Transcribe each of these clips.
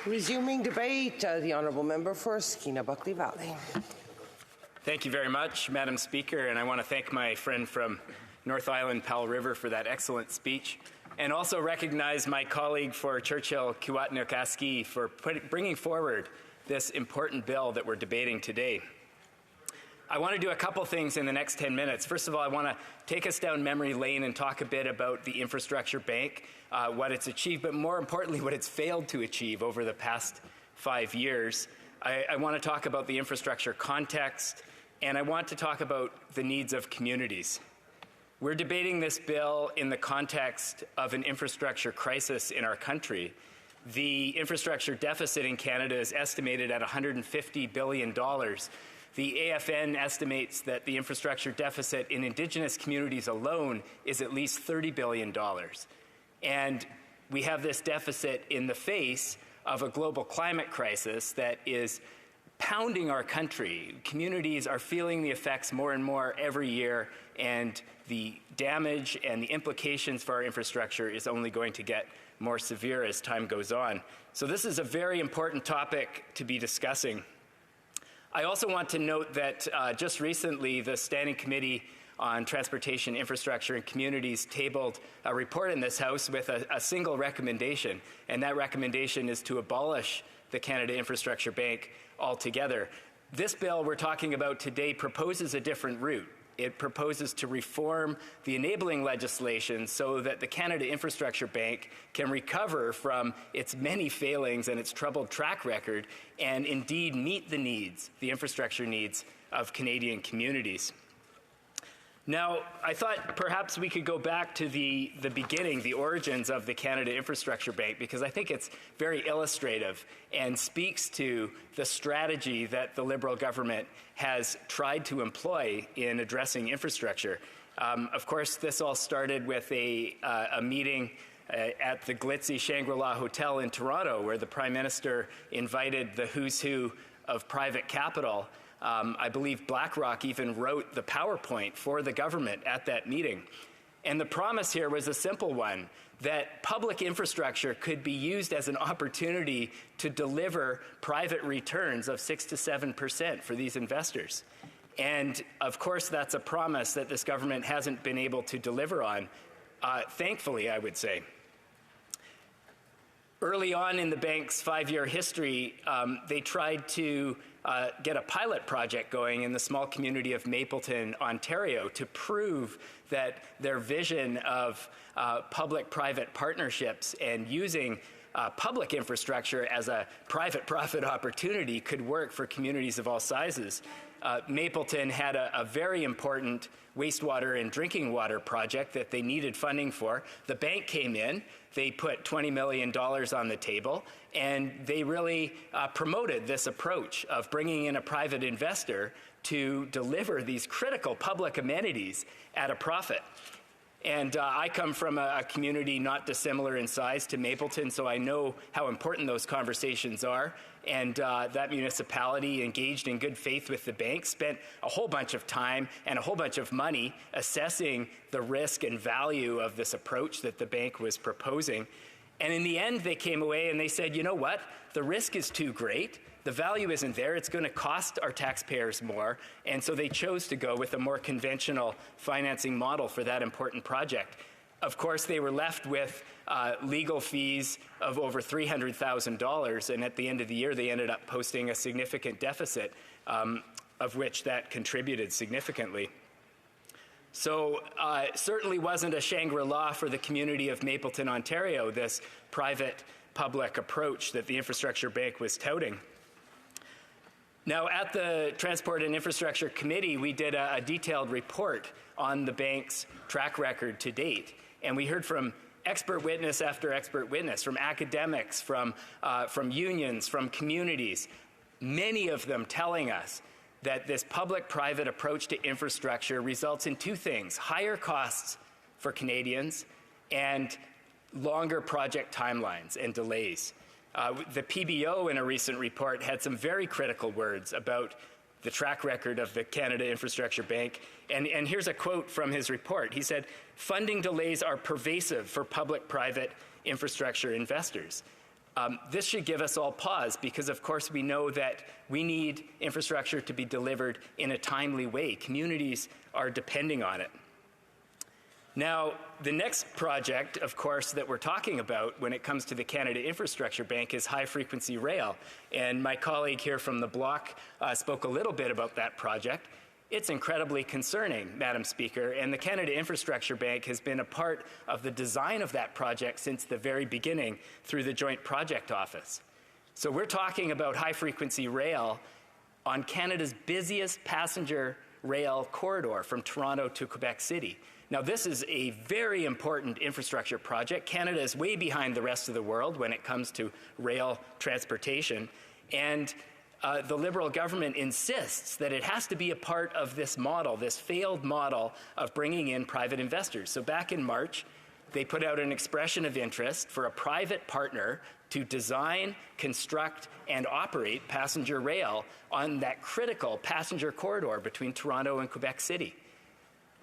Resuming debate, the Honourable Member for Skeena-Buckley Valley. Thank you very much, Madam Speaker, and I want to thank my friend from North Island, Powell River, for that excellent speech, and also recognize my colleague for Churchill-Kiwatinook-Aski for bringing forward this important bill that we're debating today. I want to do a couple things in the next 10 minutes. First of all, I want to take us down memory lane and talk a bit about the Infrastructure Bank, what it's achieved, but more importantly, what it's failed to achieve over the past 5 years. I want to talk about the infrastructure context, and I want to talk about the needs of communities. We're debating this bill in the context of an infrastructure crisis in our country. The infrastructure deficit in Canada is estimated at $150 billion. The AFN estimates that the infrastructure deficit in Indigenous communities alone is at least $30 billion. And we have this deficit in the face of a global climate crisis that is pounding our country. Communities are feeling the effects more and more every year, and the damage and the implications for our infrastructure is only going to get more severe as time goes on. So this is a very important topic to be discussing. I also want to note that just recently the Standing Committee on Transportation, Infrastructure and Communities tabled a report in this House with a single recommendation, and that recommendation is to abolish the Canada Infrastructure Bank altogether. This bill we're talking about today proposes a different route. It proposes to reform the enabling legislation so that the Canada Infrastructure Bank can recover from its many failings and its troubled track record and indeed meet the needs, the infrastructure needs of Canadian communities. Now, I thought perhaps we could go back to the beginning, the origins of the Canada Infrastructure Bank, because I think it's very illustrative and speaks to the strategy that the Liberal government has tried to employ in addressing infrastructure. Of course, this all started with a meeting at the glitzy Shangri-La Hotel in Toronto, where the Prime Minister invited the who's who of private capital. I believe BlackRock even wrote the PowerPoint for the government at that meeting. And the promise here was a simple one, that public infrastructure could be used as an opportunity to deliver private returns of 6 to 7% for these investors. And of course, that's a promise that this government hasn't been able to deliver on, thankfully, I would say. Early on in the bank's 5-year history, they tried to get a pilot project going in the small community of Mapleton, Ontario, to prove that their vision of public-private partnerships and using public infrastructure as a private profit opportunity could work for communities of all sizes. Mapleton had a very important wastewater and drinking water project that they needed funding for. The bank came in, they put $20 million on the table, and they really promoted this approach of bringing in a private investor to deliver these critical public amenities at a profit. And I come from a community not dissimilar in size to Mapleton, so I know how important those conversations are. And that municipality engaged in good faith with the bank, spent a whole bunch of time and a whole bunch of money assessing the risk and value of this approach that the bank was proposing. And in the end, they came away and they said, you know what, the risk is too great. The value isn't there. It's going to cost our taxpayers more. And so they chose to go with a more conventional financing model for that important project. Of course, they were left with legal fees of over $300,000. And at the end of the year, they ended up posting a significant deficit, of which that contributed significantly. So it certainly wasn't a Shangri-La for the community of Mapleton, Ontario, this private-public approach that the Infrastructure Bank was touting. Now, at the Transport and Infrastructure Committee, we did a detailed report on the bank's track record to date. And we heard from expert witness after expert witness, from academics, from unions, from communities, many of them telling us that this public-private approach to infrastructure results in two things: higher costs for Canadians and longer project timelines and delays. The PBO in a recent report had some very critical words about the track record of the Canada Infrastructure Bank. And here's a quote from his report. He said, "Funding delays are pervasive for public-private infrastructure investors." This should give us all pause because, of course, we know that we need infrastructure to be delivered in a timely way. Communities are depending on it. Now, the next project, of course, that we're talking about when it comes to the Canada Infrastructure Bank is high-frequency rail. And my colleague here from the block spoke a little bit about that project. It's incredibly concerning, Madam Speaker, and the Canada Infrastructure Bank has been a part of the design of that project since the very beginning through the Joint Project Office. So we're talking about high-frequency rail on Canada's busiest passenger rail corridor from Toronto to Quebec City. Now, this is a very important infrastructure project. Canada is way behind the rest of the world when it comes to rail transportation, and the Liberal government insists that it has to be a part of this model, this failed model of bringing in private investors. So back in March, they put out an expression of interest for a private partner to design, construct, and operate passenger rail on that critical passenger corridor between Toronto and Quebec City.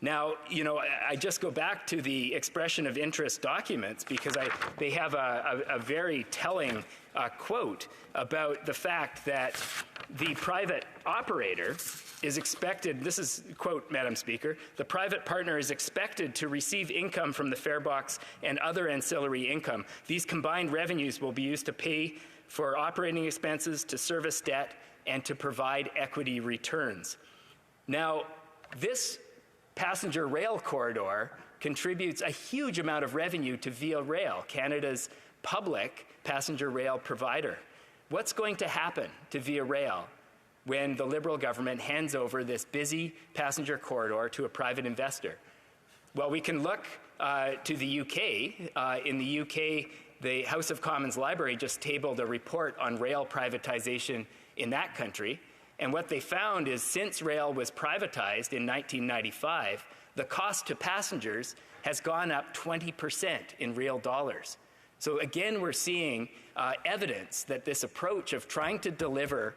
Now, you know, I just go back to the expression of interest documents because they have a very telling quote about the fact that the private operator is expected, this is quote, Madam Speaker, the private partner is expected to receive income from the fare box and other ancillary income. These combined revenues will be used to pay for operating expenses, to service debt, and to provide equity returns. Now, this passenger rail corridor contributes a huge amount of revenue to Via Rail, Canada's public passenger rail provider. What's going to happen to Via Rail when the Liberal government hands over this busy passenger corridor to a private investor? Well, we can look to the UK. In the UK, the House of Commons Library just tabled a report on rail privatization in that country. And what they found is since rail was privatized in 1995, the cost to passengers has gone up 20% in real dollars. So again, we're seeing evidence that this approach of trying to deliver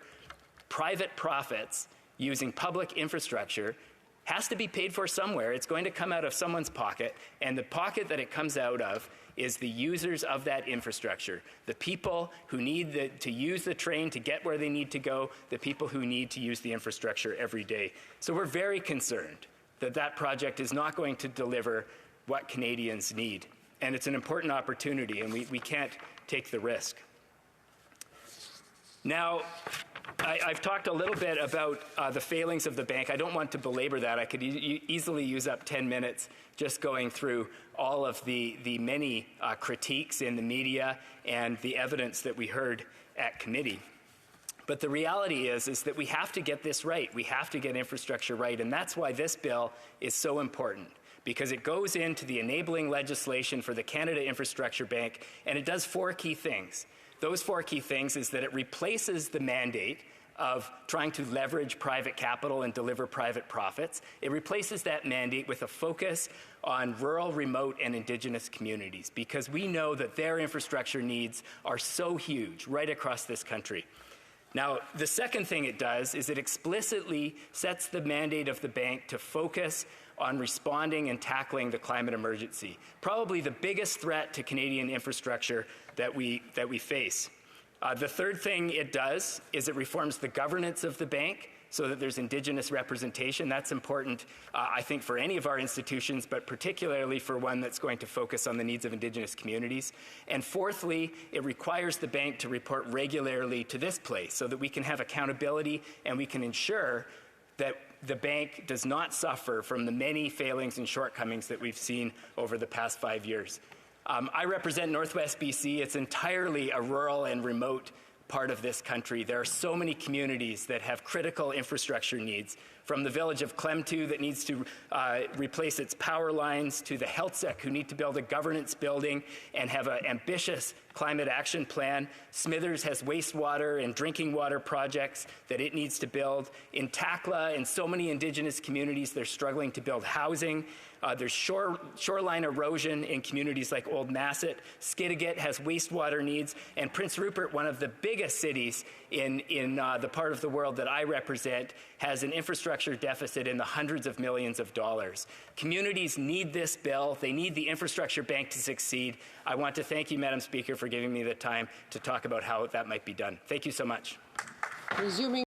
private profits using public infrastructure has to be paid for somewhere. It's going to come out of someone's pocket, and the pocket that it comes out of is the users of that infrastructure, the people who need to use the train to get where they need to go, the people who need to use the infrastructure every day. So we're very concerned that that project is not going to deliver what Canadians need. And it's an important opportunity, and we can't take the risk. Now, I've talked a little bit about the failings of the bank. I don't want to belabor that. I could easily use up 10 minutes just going through all of the many critiques in the media and the evidence that we heard at committee. But the reality is that we have to get this right. We have to get infrastructure right, and that's why this bill is so important, because it goes into the enabling legislation for the Canada Infrastructure Bank, and it does 4 key things. Those 4 key things is that it replaces the mandate of trying to leverage private capital and deliver private profits. It replaces that mandate with a focus on rural, remote, and Indigenous communities, because we know that their infrastructure needs are so huge right across this country. Now, the second thing it does is it explicitly sets the mandate of the bank to focus on responding and tackling the climate emergency, probably the biggest threat to Canadian infrastructure that we face. The third thing it does is it reforms the governance of the bank so that there's Indigenous representation. That's important, I think, for any of our institutions, but particularly for one that's going to focus on the needs of Indigenous communities. And fourthly, it requires the bank to report regularly to this place so that we can have accountability and we can ensure that the bank does not suffer from the many failings and shortcomings that we've seen over the past 5 years. I represent Northwest BC. It's entirely a rural and remote part of this country. There are so many communities that have critical infrastructure needs, from the village of Clemtu that needs to replace its power lines, to the HealthSec who need to build a governance building and have an ambitious climate action plan. Smithers has wastewater and drinking water projects that it needs to build. In Takla and so many Indigenous communities, they're struggling to build housing. There's shoreline erosion in communities like Old Masset. Skidegate has wastewater needs. And Prince Rupert, one of the biggest cities in the part of the world that I represent, has an infrastructure deficit in the hundreds of millions of dollars. Communities need this bill. They need the infrastructure bank to succeed. I want to thank you, Madam Speaker, for giving me the time to talk about how that might be done. Thank you so much. Resuming